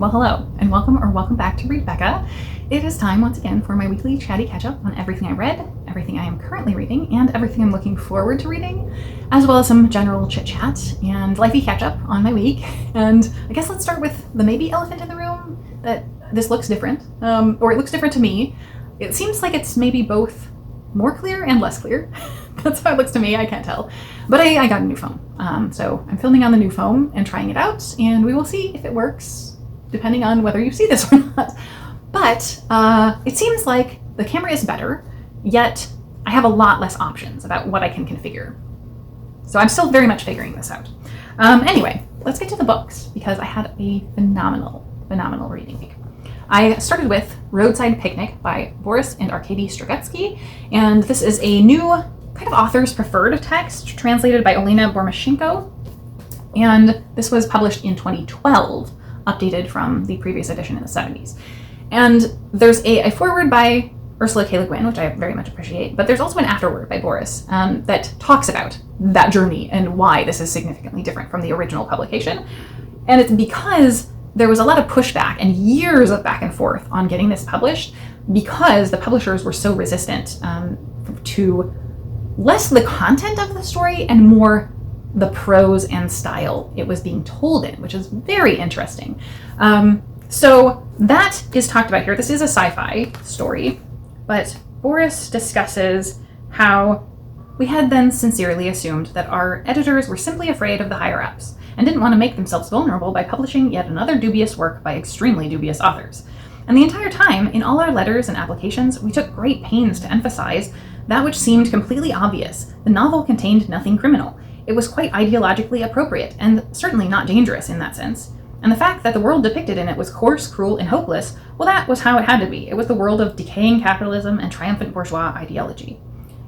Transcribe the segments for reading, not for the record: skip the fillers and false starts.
Well, hello, and welcome back to Read Becca. It is time once again for my weekly chatty catch-up on everything I read, everything I am currently reading, and everything I'm looking forward to reading, as well as some general chit-chat and lifey catch-up on my week. And I guess let's start with the maybe elephant in the room, that this looks different, or it looks different to me. It seems like it's maybe both more clear and less clear. That's how it looks to me, I can't tell. But I got a new phone, so I'm filming on the new phone and trying it out, and we will see if it works, depending on whether you see this or not. But it seems like the camera is better, yet I have a lot less options about what I can configure. So I'm still very much figuring this out. Anyway, let's get to the books, because I had a phenomenal reading week. I started with Roadside Picnic by Boris and Arkady Strugatsky, and this is a new kind of author's preferred text translated by Olena Bormashenko, and this was published in 2012, updated from the previous edition in the 70s. And there's a foreword by Ursula K. Le Guin, which I very much appreciate, but there's also an afterword by Boris that talks about that journey and why this is significantly different from the original publication. And it's because there was a lot of pushback and years of back and forth on getting this published, because the publishers were so resistant to less the content of the story and more the prose and style it was being told in, which is very interesting. So that is talked about here. This is a sci-fi story, but Boris discusses how we had then sincerely assumed that our editors were simply afraid of the higher-ups and didn't want to make themselves vulnerable by publishing yet another dubious work by extremely dubious authors. And the entire time, in all our letters and applications, we took great pains to emphasize that which seemed completely obvious. The novel contained nothing criminal. It was quite ideologically appropriate, and certainly not dangerous in that sense. And the fact that the world depicted in it was coarse, cruel, and hopeless, well, that was how it had to be. It was the world of decaying capitalism and triumphant bourgeois ideology.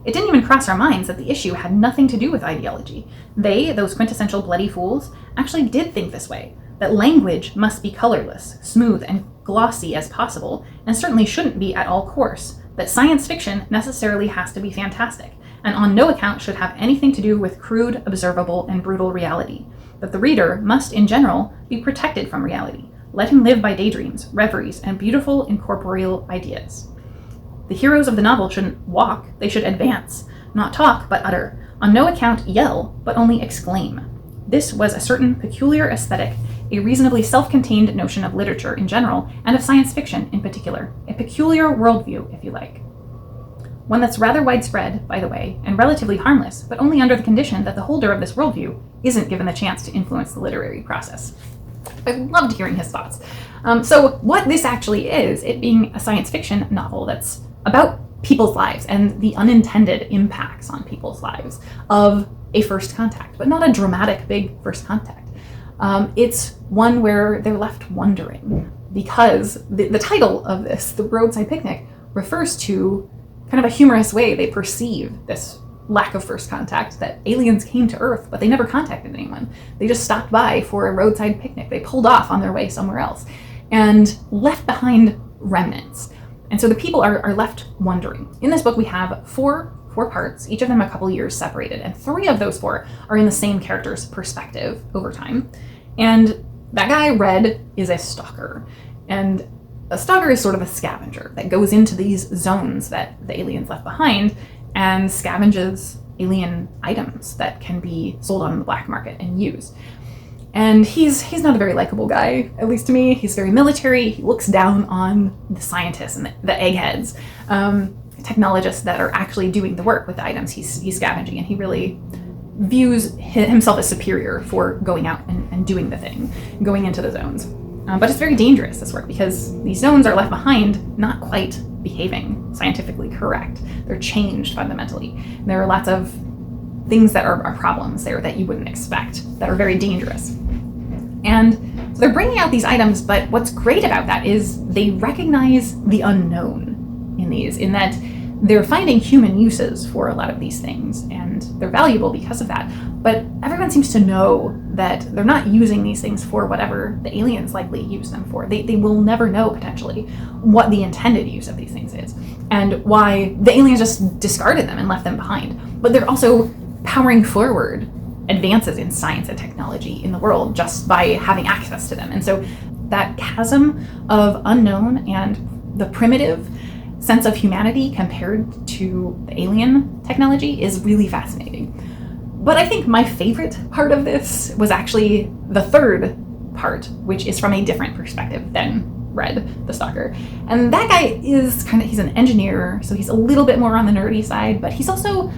It didn't even cross our minds that the issue had nothing to do with ideology. They, those quintessential bloody fools, actually did think this way, that language must be colorless, smooth, and glossy as possible, and certainly shouldn't be at all coarse, that science fiction necessarily has to be fantastic, and on no account should have anything to do with crude, observable, and brutal reality, that the reader must, in general, be protected from reality. Let him live by daydreams, reveries, and beautiful incorporeal ideas. The heroes of the novel shouldn't walk, they should advance, not talk, but utter, on no account yell, but only exclaim. This was a certain peculiar aesthetic, a reasonably self-contained notion of literature in general, and of science fiction in particular, a peculiar worldview, if you like. One that's rather widespread, by the way, and relatively harmless, but only under the condition that the holder of this worldview isn't given the chance to influence the literary process. I loved hearing his thoughts. So what this actually is, it being a science fiction novel that's about people's lives and the unintended impacts on people's lives of a first contact, but not a dramatic big first contact. It's one where they're left wondering, because the title of this, The Roadside Picnic, refers to kind of a humorous way they perceive this lack of first contact, that aliens came to Earth, but they never contacted anyone. They just stopped by for a roadside picnic. They pulled off on their way somewhere else and left behind remnants. And so the people are left wondering. In this book, we have four parts, each of them a couple years separated, and 3 of those 4 are in the same character's perspective over time. And that guy, Red, is a stalker. And a stalker is sort of a scavenger that goes into these zones that the aliens left behind and scavenges alien items that can be sold on the black market and used. And he's not a very likable guy, at least to me. He's very military. He looks down on the scientists and the eggheads, technologists that are actually doing the work with the items he's scavenging, and he really views himself as superior for going out and doing the thing, going into the zones. But it's very dangerous, this work, because these zones are left behind not quite behaving scientifically correct. They're changed fundamentally. There are lots of things that are problems there that you wouldn't expect, that are very dangerous. And so they're bringing out these items, but what's great about that is they recognize the unknown in these, in that they're finding human uses for a lot of these things, and they're valuable because of that. But everyone seems to know that they're not using these things for whatever the aliens likely use them for. They will never know, potentially, what the intended use of these things is, and why the aliens just discarded them and left them behind. But they're also powering forward advances in science and technology in the world just by having access to them. And so that chasm of unknown and the primitive sense of humanity compared to the alien technology is really fascinating. But I think my favorite part of this was actually the third part, which is from a different perspective than Red, the Stalker. And that guy is he's an engineer, so he's a little bit more on the nerdy side, but he's also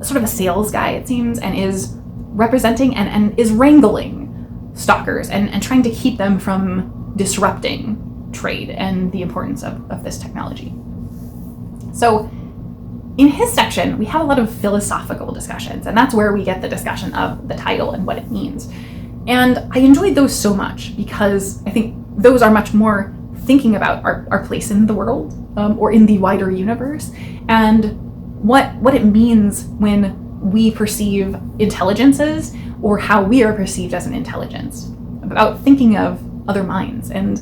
sort of a sales guy, it seems, and is representing and is wrangling stalkers and trying to keep them from disrupting trade and the importance of this technology. So in his section, we have a lot of philosophical discussions, and that's where we get the discussion of the title and what it means. And I enjoyed those so much because I think those are much more thinking about our place in the world, or in the wider universe, and what it means when we perceive intelligences or how we are perceived as an intelligence, about thinking of other minds and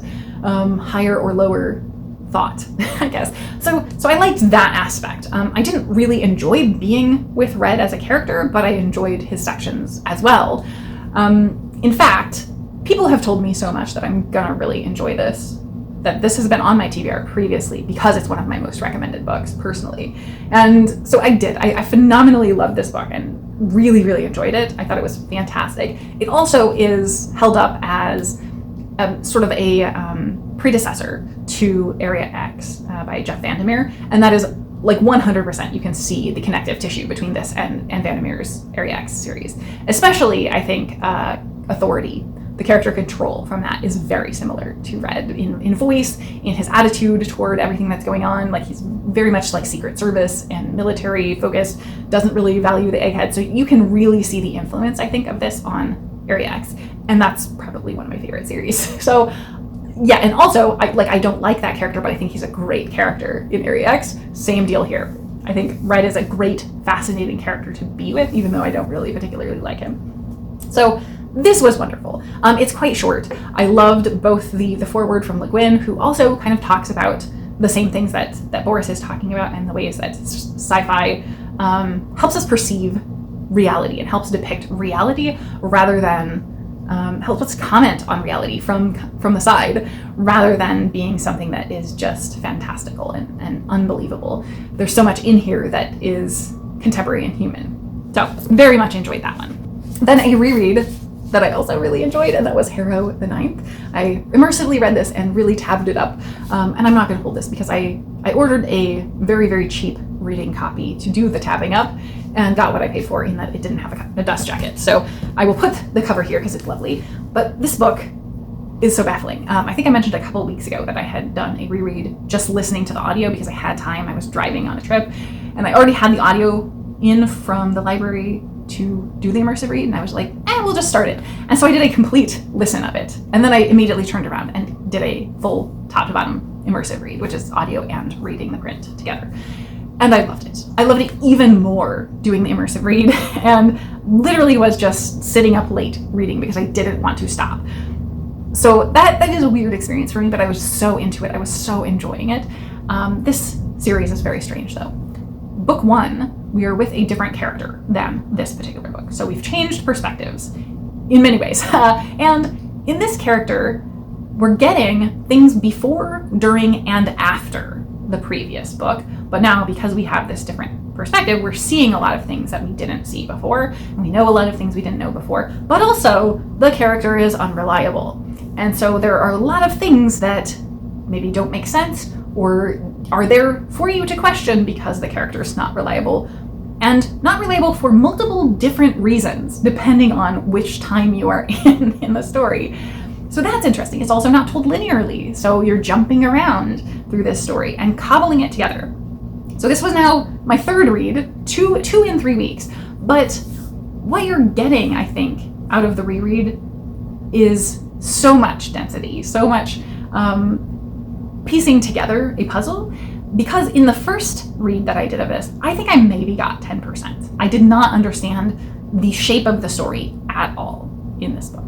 higher or lower thought, I guess. So I liked that aspect. I didn't really enjoy being with Red as a character, but I enjoyed his sections as well. In fact, people have told me so much that I'm gonna really enjoy this, that this has been on my TBR previously because it's one of my most recommended books personally. And so I did. I phenomenally loved this book and really, really enjoyed it. I thought it was fantastic. It also is held up as sort of a predecessor to Area X by Jeff Vandermeer, and that is like 100% you can see the connective tissue between this and Vandermeer's Area X series. Especially, I think, Authority, the character Control from that is very similar to Red in voice, in his attitude toward everything that's going on. Like, he's very much like Secret Service and military focused, doesn't really value the egghead. So you can really see the influence, I think, of this on Area X, and that's probably one of my favorite series. So yeah, and also I don't like that character, but I think he's a great character in Area X. Same deal here. I think Red is a great, fascinating character to be with, even though I don't really particularly like him. So this was wonderful. It's quite short. I loved both the foreword from Le Guin, who also kind of talks about the same things that Boris is talking about, and the ways that sci-fi helps us perceive reality and helps depict reality rather than helps us comment on reality from the side, rather than being something that is just fantastical and unbelievable. There's so much in here that is contemporary and human. So very much enjoyed that one. Then a reread that I also really enjoyed, and that was Harrow the Ninth. I immersively read this and really tabbed it up, and I'm not going to hold this because I ordered a very, very cheap reading copy to do the tabbing up, and got what I paid for in that it didn't have a dust jacket. So I will put the cover here because it's lovely. But this book is so baffling. I think I mentioned a couple of weeks ago that I had done a reread just listening to the audio because I had time. I was driving on a trip, and I already had the audio in from the library to do the immersive read, and I was like, we'll just start it. And so I did a complete listen of it, and then I immediately turned around and did a full top to bottom immersive read, which is audio and reading the print together. And I loved it. I loved it even more doing the immersive read, and literally was just sitting up late reading because I didn't want to stop. So that is a weird experience for me, but I was so into it. I was so enjoying it. This series is very strange though. Book one, we are with a different character than this particular book. So we've changed perspectives in many ways. And in this character, we're getting things before, during, and after the previous book. But now, because we have this different perspective, we're seeing a lot of things that we didn't see before. And we know a lot of things we didn't know before. But also, the character is unreliable. And so there are a lot of things that maybe don't make sense or are there for you to question because the character is not reliable. And not reliable for multiple different reasons, depending on which time you are in the story. So that's interesting. It's also not told linearly, so you're jumping around through this story and cobbling it together. So this was now my third read, two in 3 weeks. But what you're getting, I think, out of the reread is so much density, so much piecing together a puzzle. Because in the first read that I did of this, I think I maybe got 10%. I did not understand the shape of the story at all in this book.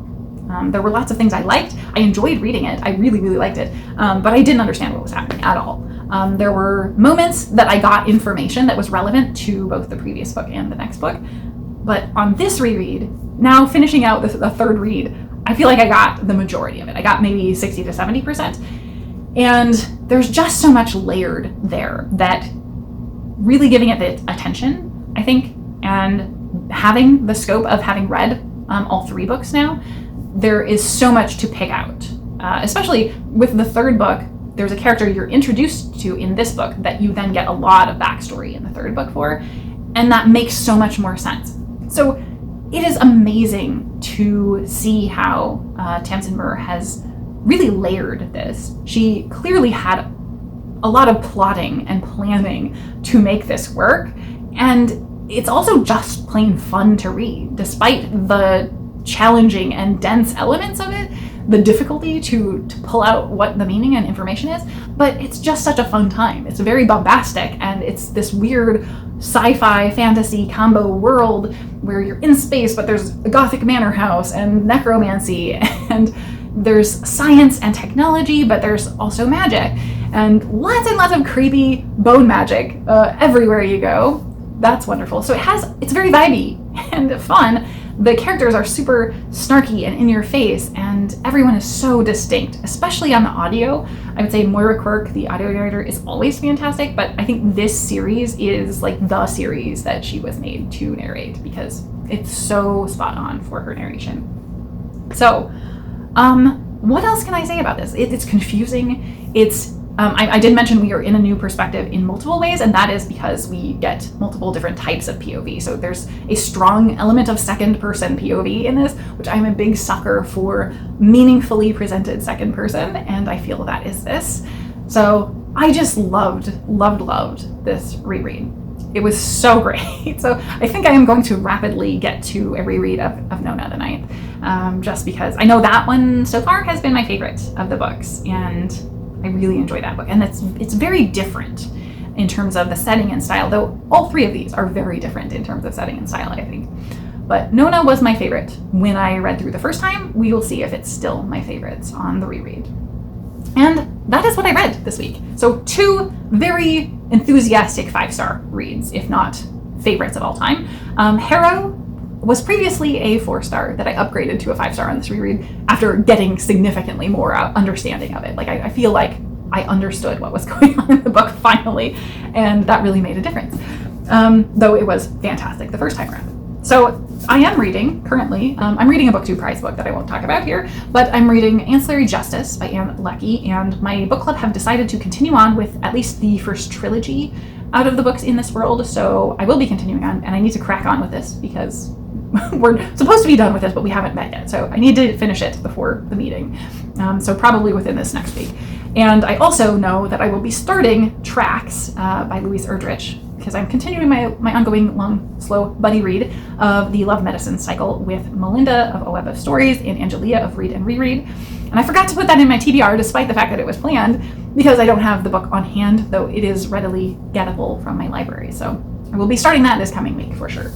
There were lots of things I liked. I enjoyed reading it. I really, really liked it. But I didn't understand what was happening at all. There were moments that I got information that was relevant to both the previous book and the next book. But on this reread, now finishing out the third read, I feel like I got the majority of it. I got maybe 60 to 70%. And there's just so much layered there that really giving it the attention, I think, and having the scope of having read all 3 books now, there is so much to pick out. Especially with the 3rd book, there's a character you're introduced to in this book that you then get a lot of backstory in the 3rd book for, and that makes so much more sense. So it is amazing to see how Tamsyn Muir has really layered this. She clearly had a lot of plotting and planning to make this work, and it's also just plain fun to read, despite the challenging and dense elements of it, the difficulty to pull out what the meaning and information is, but it's just such a fun time. It's very bombastic, and it's this weird sci-fi fantasy combo world where you're in space, but there's a gothic manor house and necromancy, and there's science and technology, but there's also magic, and lots of creepy bone magic everywhere you go. That's wonderful. So it's very vibey and fun. The characters are super snarky and in your face, and everyone is so distinct, especially on the audio. I would say Moira Quirk, the audio narrator, is always fantastic, but I think this series is like the series that she was made to narrate because it's so spot on for her narration. So, what else can I say about this? It's confusing. I did mention we are in a new perspective in multiple ways, and that is because we get multiple different types of POV. So there's a strong element of second person POV in this, which I'm a big sucker for meaningfully presented second person, and I feel that is this. So I just loved this reread. It was so great. So I think I am going to rapidly get to a reread of Nona tonight, just because I know that one so far has been my favorite of the books, and I really enjoy that book. And it's very different in terms of the setting and style, though all 3 of these are very different in terms of setting and style, I think. But Nona was my favorite when I read through the first time. We will see if it's still my favorites on the reread. And that is what I read this week. So 2 very enthusiastic 5-star reads, if not favorites of all time. Harrow was previously a 4-star that I upgraded to a 5-star on this reread after getting significantly more understanding of it. Like I feel like I understood what was going on in the book finally, and that really made a difference. Though it was fantastic the first time around. So I am reading currently, I'm reading a BookTube prize book that I won't talk about here, but I'm reading Ancillary Justice by Anne Leckie, and my book club have decided to continue on with at least the first trilogy out of the books in this world, so I will be continuing on, and I need to crack on with this because we're supposed to be done with this, but we haven't met yet, so I need to finish it before the meeting, so probably within this next week. And I also know that I will be starting Tracks by Louise Erdrich, because I'm continuing my ongoing long, slow buddy read of the Love Medicine cycle with Melinda of A Web of Stories and Angelia of Read and Reread. And I forgot to put that in my TBR despite the fact that it was planned, because I don't have the book on hand, though it is readily gettable from my library. So I will be starting that this coming week for sure.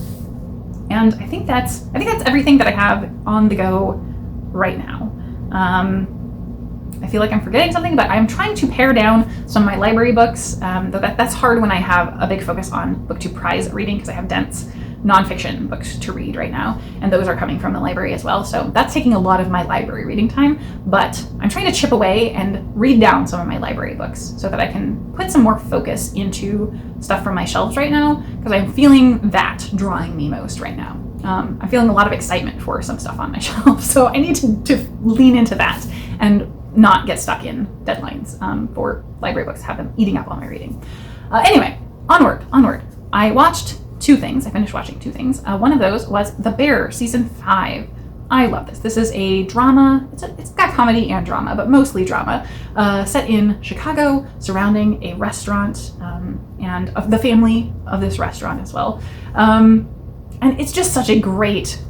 And I think that's everything that I have on the go right now. I feel like I'm forgetting something, but I'm trying to pare down some of my library books, though that's hard when I have a big focus on BookTube prize reading, because I have dense nonfiction books to read right now, and those are coming from the library as well. So that's taking a lot of my library reading time, but I'm trying to chip away and read down some of my library books so that I can put some more focus into stuff from my shelves right now, because I'm feeling that drawing me most right now. I'm feeling a lot of excitement for some stuff on my shelf, so I need to lean into that and not get stuck in deadlines for library books, have them eating up all my reading. Anyway, onward. I watched 2 things. I finished watching 2 things. One of those was The Bear, season 5. I love this. This is a drama. It's got comedy and drama, but mostly drama, set in Chicago, surrounding a restaurant and of the family of this restaurant as well. And it's just such a great,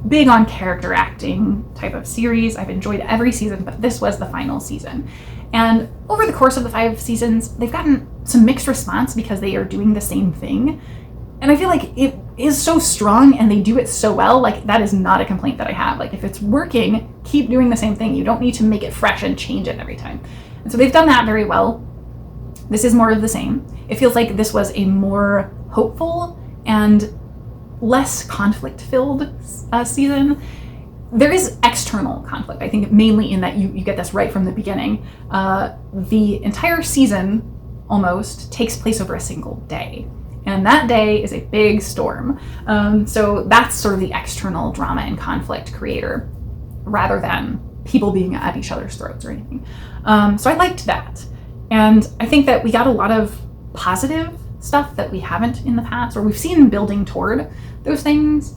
big on character acting type of series. I've enjoyed every season, but this was the final season. And over the course of the 5 seasons, they've gotten some mixed response because they are doing the same thing. And I feel like it is so strong and they do it so well. That is not a complaint that I have. If it's working, keep doing the same thing. You don't need to make it fresh and change it every time. And so they've done that very well. This is more of the same. It feels like this was a more hopeful and less conflict-filled season. there is external conflict. I think mainly in that you get this right from the beginning. The entire season almost takes place over a single day. And that day is a big storm. So that's sort of the external drama and conflict creator rather than people being at each other's throats or anything. So I liked that. And I think that we got a lot of positive stuff that we haven't in the past, or we've seen building toward those things.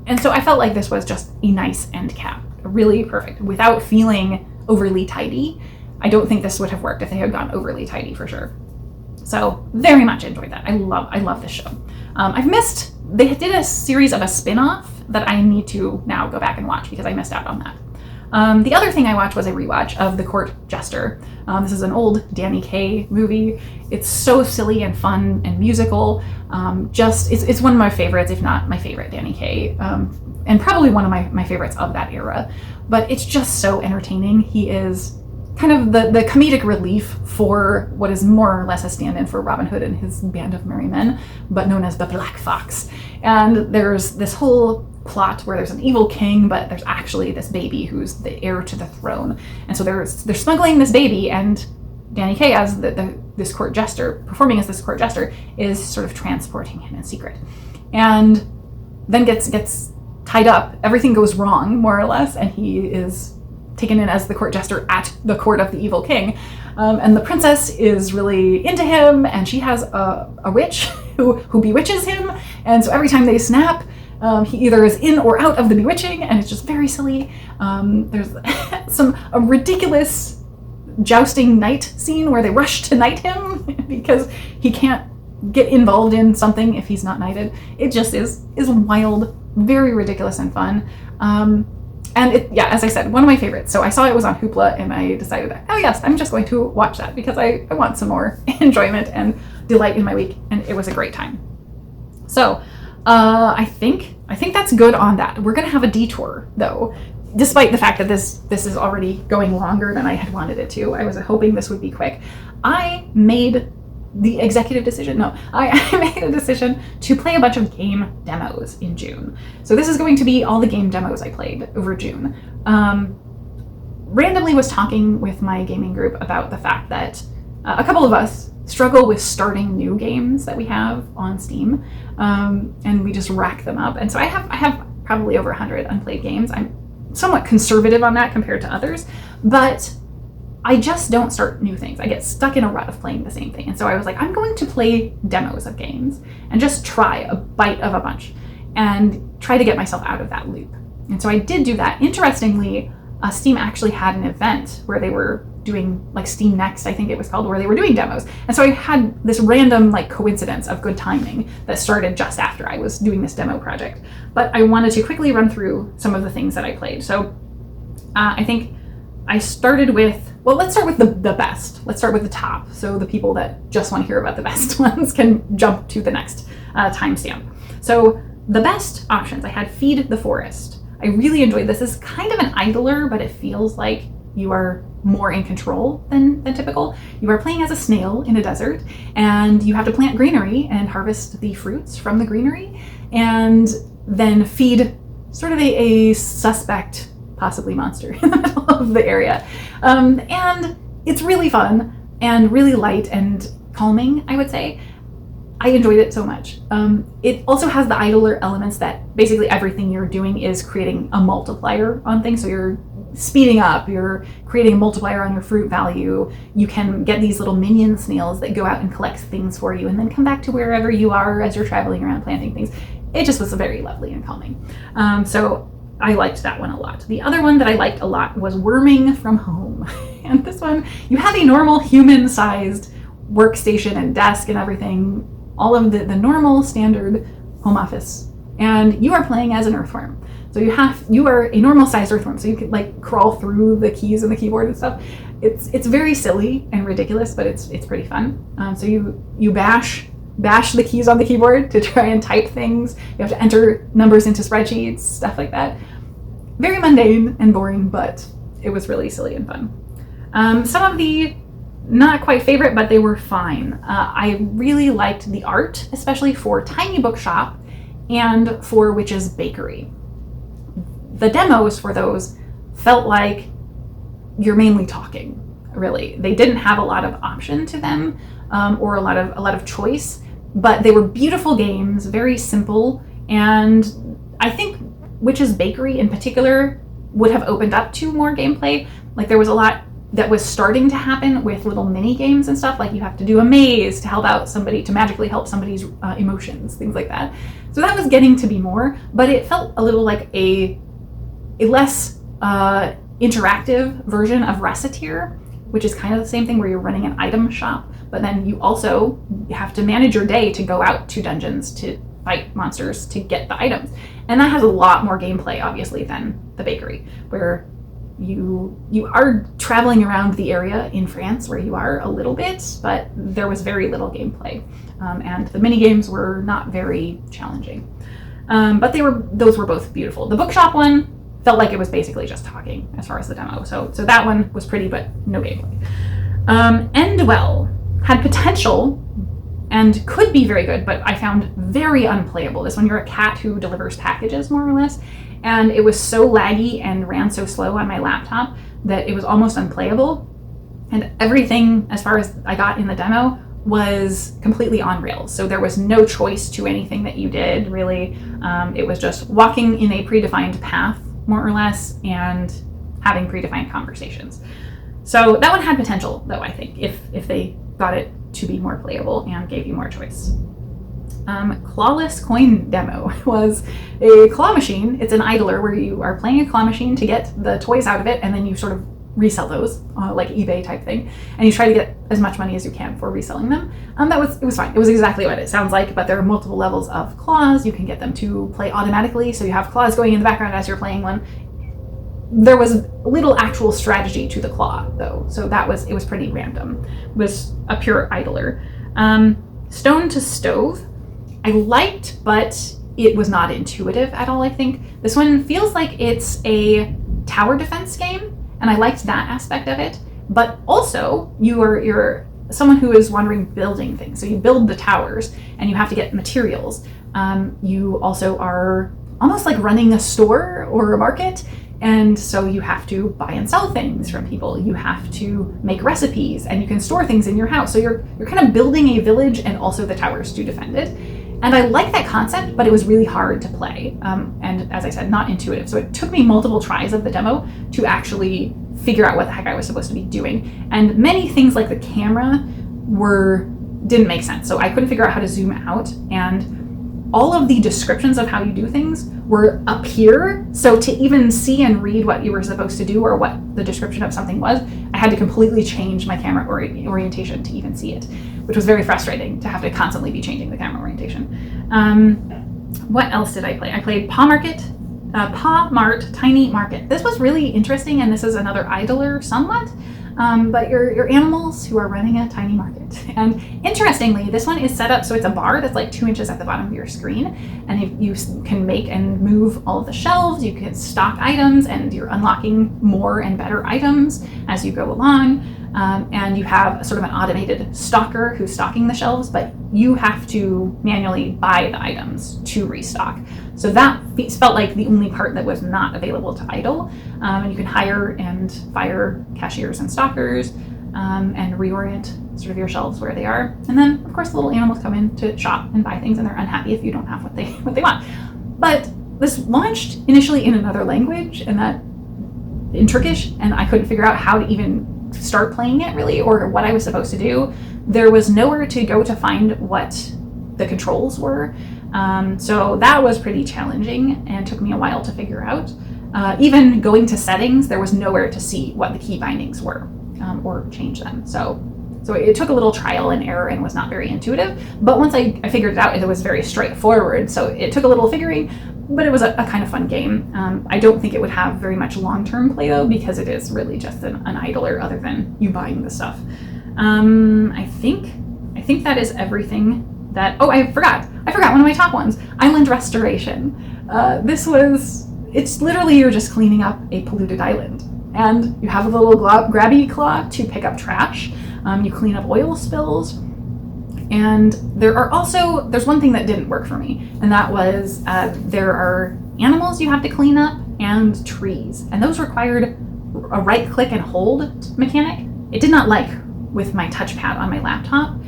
And so I felt like this was just a nice end cap, really perfect, without feeling overly tidy. I don't think this would have worked if they had gone overly tidy for sure. So very much enjoyed that. I love this show. They did a series of a spin-off that I need to now go back and watch because I missed out on that. The other thing I watched was a rewatch of The Court Jester. This is an old Danny Kaye movie. It's so silly and fun and musical. It's one of my favorites, if not my favorite Danny Kaye, and probably one of my favorites of that era. But it's just so entertaining. He is kind of the comedic relief for what is more or less a stand-in for Robin Hood and his band of merry men, but known as the Black Fox. And there's this whole plot where there's an evil king, but there's actually this baby who's the heir to the throne. And so they're smuggling this baby, and Danny Kaye, as this court jester, performing as this court jester, is sort of transporting him in secret. And then gets tied up. Everything goes wrong, more or less, and he is taken in as the court jester at the court of the evil king. And the princess is really into him, and she has a witch who bewitches him. And so every time they snap, he either is in or out of the bewitching, and it's just very silly. There's a ridiculous jousting knight scene where they rush to knight him because he can't get involved in something if he's not knighted. It just is wild, very ridiculous and fun. And as I said, one of my favorites. So I saw it was on Hoopla, and I decided, oh yes, I'm just going to watch that because I want some more enjoyment and delight in my week, and it was a great time. So I think that's good on that. We're gonna have a detour though, despite the fact that this is already going longer than I had wanted it to. I was hoping this would be quick. I made the executive decision. No, I made a decision to play a bunch of game demos in June. So this is going to be all the game demos I played over June. Randomly was talking with my gaming group about the fact that a couple of us struggle with starting new games that we have on Steam, and we just rack them up. And so I have probably over 100 unplayed games. I'm somewhat conservative on that compared to others, but I just don't start new things. I get stuck in a rut of playing the same thing. And so I was like, I'm going to play demos of games and just try a bite of a bunch and try to get myself out of that loop. And so I did do that. Interestingly, Steam actually had an event where they were doing like Steam Next, I think it was called, where they were doing demos. And so I had this random like coincidence of good timing that started just after I was doing this demo project. But I wanted to quickly run through some of the things that I played. So I think I started with, well, let's start with the best. Let's start with the top. So the people that just want to hear about the best ones can jump to the next timestamp. So the best options, I had Feed the Forest. I really enjoyed this. It's kind of an idler, but it feels like you are more in control than typical. You are playing as a snail in a desert, and you have to plant greenery and harvest the fruits from the greenery, and then feed sort of a suspect, possibly monster, in the middle of the area. And it's really fun and really light and calming, I would say. I enjoyed it so much. It also has the idler elements that basically everything you're doing is creating a multiplier on things. So you're speeding up, you're creating a multiplier on your fruit value. You can get these little minion snails that go out and collect things for you and then come back to wherever you are as you're traveling around planting things. It just was very lovely and calming. So I liked that one a lot. The other one that I liked a lot was Worming from Home. And this one, you have a normal human-sized workstation and desk and everything, all of the normal standard home office. And you are playing as an earthworm. So you are a normal-sized earthworm, so you could like crawl through the keys and the keyboard and stuff. It's very silly and ridiculous, but it's pretty fun. So you bash the keys on the keyboard to try and type things. You have to enter numbers into spreadsheets, stuff like that. Very mundane and boring, but it was really silly and fun. Some of the not quite favorite, but they were fine. I really liked the art, especially for Tiny Bookshop and for Witch's Bakery. the demos for those felt like you're mainly talking, really. They didn't have a lot of option to them, or a lot of choice, but they were beautiful games, very simple, and I think Witch's Bakery in particular would have opened up to more gameplay. Like, there was a lot that was starting to happen with little mini games and stuff, like you have to do a maze to help out somebody, to magically help somebody's emotions, things like that. So that was getting to be more, but it felt a little like a less interactive version of Reciteer, which is kind of the same thing, where you're running an item shop, but then you also have to manage your day to go out to dungeons to fight monsters to get the items. And that has a lot more gameplay, obviously, than the bakery, where you are traveling around the area in France where you are a little bit, but there was very little gameplay. And the mini games were not very challenging. But those were both beautiful. The bookshop one felt like it was basically just talking as far as the demo. So that one was pretty, but no gameplay. Endwell had potential and could be very good, but I found very unplayable. This one, you're a cat who delivers packages, more or less, and it was so laggy and ran so slow on my laptop that it was almost unplayable. And everything, as far as I got in the demo, was completely on rails. So there was no choice to anything that you did, really. It was just walking in a predefined path, more or less, and having predefined conversations. So that one had potential, though, I think, if they got it to be more playable and gave you more choice. Clawless Coin Demo was a claw machine. It's an idler where you are playing a claw machine to get the toys out of it, and then you sort of resell those, like eBay type thing, and you try to get as much money as you can for reselling them. It was fine. It was exactly what it sounds like, but there are multiple levels of claws. You can get them to play automatically, so you have claws going in the background as you're playing one. There was little actual strategy to the claw, though, so it was pretty random. It was a pure idler. Stone to Stove, I liked, but it was not intuitive at all, I think. This one feels like it's a tower defense game, and I liked that aspect of it, but also you're someone who is wandering building things. So you build the towers, and you have to get materials. You also are almost like running a store or a market, and so you have to buy and sell things from people. You have to make recipes, and you can store things in your house. So you're kind of building a village and also the towers to defend it. And I like that concept, but it was really hard to play. And as I said, not intuitive. So it took me multiple tries of the demo to actually figure out what the heck I was supposed to be doing. And many things like the camera didn't make sense. So I couldn't figure out how to zoom out, and all of the descriptions of how you do things were up here. So to even see and read what you were supposed to do or what the description of something was, I had to completely change my camera orientation to even see it, which was very frustrating to have to constantly be changing the camera orientation. What else did I play? I played Paw Mart Tiny Market. This was really interesting, and this is another idler somewhat. But you're animals who are running a tiny market. And interestingly, this one is set up so it's a bar that's like 2 inches at the bottom of your screen, and you can make and move all of the shelves, you can stock items, and you're unlocking more and better items as you go along. And you have sort of an automated stocker who's stocking the shelves, but you have to manually buy the items to restock. So that felt like the only part that was not available to idle. And you can hire and fire cashiers and stockers, and reorient sort of your shelves where they are. And then, of course, the little animals come in to shop and buy things, and they're unhappy if you don't have what they want. But this launched initially in another language, in Turkish, and I couldn't figure out how to even start playing it, really, or what I was supposed to do. There was nowhere to go to find what the controls were. So that was pretty challenging and took me a while to figure out. Even going to settings, there was nowhere to see what the key bindings were, or change them. So it took a little trial and error and was not very intuitive. But once I figured it out, it was very straightforward. So it took a little figuring, but it was a kind of fun game. I don't think it would have very much long-term play, though, because it is really just an idler other than you buying the stuff. I think that is everything that... Oh, I forgot one of my top ones. Island Restoration. It's literally you're just cleaning up a polluted island. And you have a little grabby claw to pick up trash. You clean up oil spills. And there's one thing that didn't work for me, and that was there are animals you have to clean up and trees. And those required a right click and hold mechanic. It did not like with my touchpad on my laptop.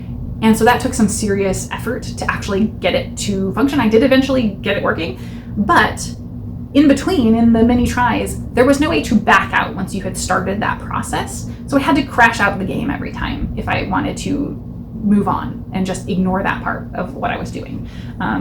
And so that took some serious effort to actually get it to function. I did eventually get it working, but in between, in the many tries, there was no way to back out once you had started that process. So I had to crash out the game every time if I wanted to move on and just ignore that part of what I was doing,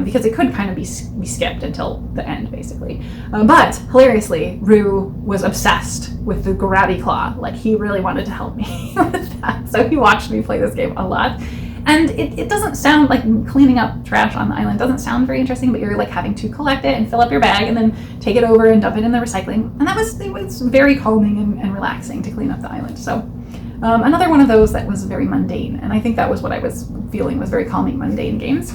because it could kind of be skipped until the end, basically. But hilariously, Rue was obsessed with the grabby claw. Like, he really wanted to help me with that. So he watched me play this game a lot. And it doesn't sound like cleaning up trash on the island doesn't sound very interesting, but you're like having to collect it and fill up your bag and then take it over and dump it in the recycling. And it was very calming and relaxing to clean up the island. So another one of those that was very mundane. And I think that was what I was feeling, was very calming, mundane games.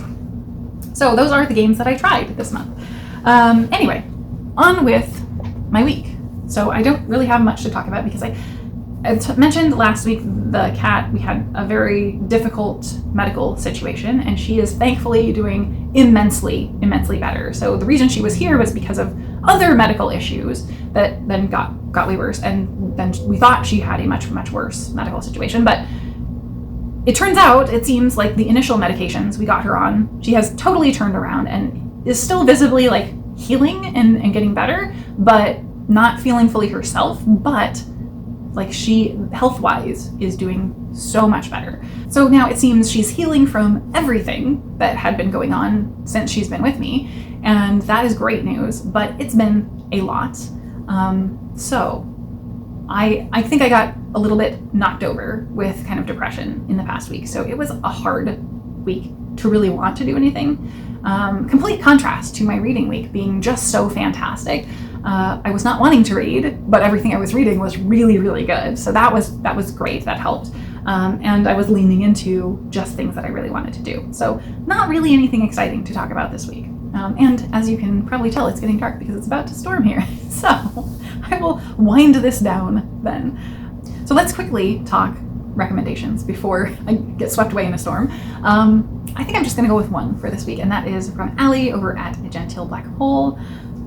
So those are the games that I tried this month. Anyway, on with my week. So I don't really have much to talk about because I mentioned last week, the cat, we had a very difficult medical situation, and she is thankfully doing immensely better. So the reason she was here was because of other medical issues that then got way worse, and then we thought she had a much worse medical situation. But it turns out, it seems like the initial medications we got her on, she has totally turned around and is still visibly like healing and getting better, but not feeling fully herself. But like, she health-wise is doing so much better. So now it seems she's healing from everything that had been going on since she's been with me, and that is great news, but it's been a lot. So I think I got a little bit knocked over with kind of depression in the past week, so it was a hard week to really want to do anything. Complete contrast to my reading week being just so fantastic. I was not wanting to read, but everything I was reading was really good. So that was great. That helped. And I was leaning into just things that I really wanted to do. So not really anything exciting to talk about this week. And as you can probably tell, it's getting dark because it's about to storm here. So I will wind this down then. So let's quickly talk recommendations before I get swept away in a storm. I think I'm just going to go with one for this week, and that is from Allie over at A Genteel Black Hole.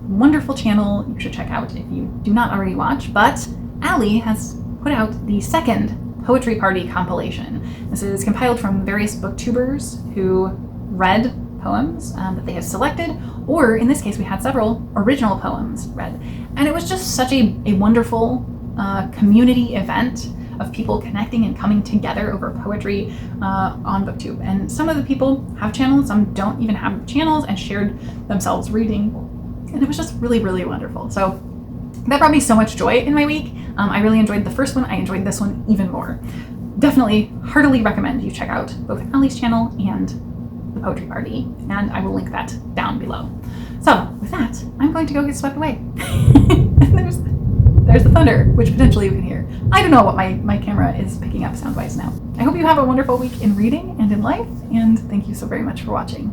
Wonderful channel you should check out if you do not already watch. But Allie has put out the second Poetry Party compilation. This is compiled from various booktubers who read poems that they had selected, or in this case we had several original poems read. And it was just such a wonderful community event of people connecting and coming together over poetry on BookTube. And some of the people have channels, some don't even have channels, and shared themselves reading. And it was just really wonderful. So that brought me so much joy in my week. I really enjoyed the first one. I enjoyed this one even more. Definitely heartily recommend you check out both Allie's channel and the Poetry Party, and I will link that down below. So with that, I'm going to go get swept away. There's the thunder, which potentially you can hear. I don't know what my camera is picking up sound-wise now. I hope you have a wonderful week in reading and in life, and thank you so very much for watching.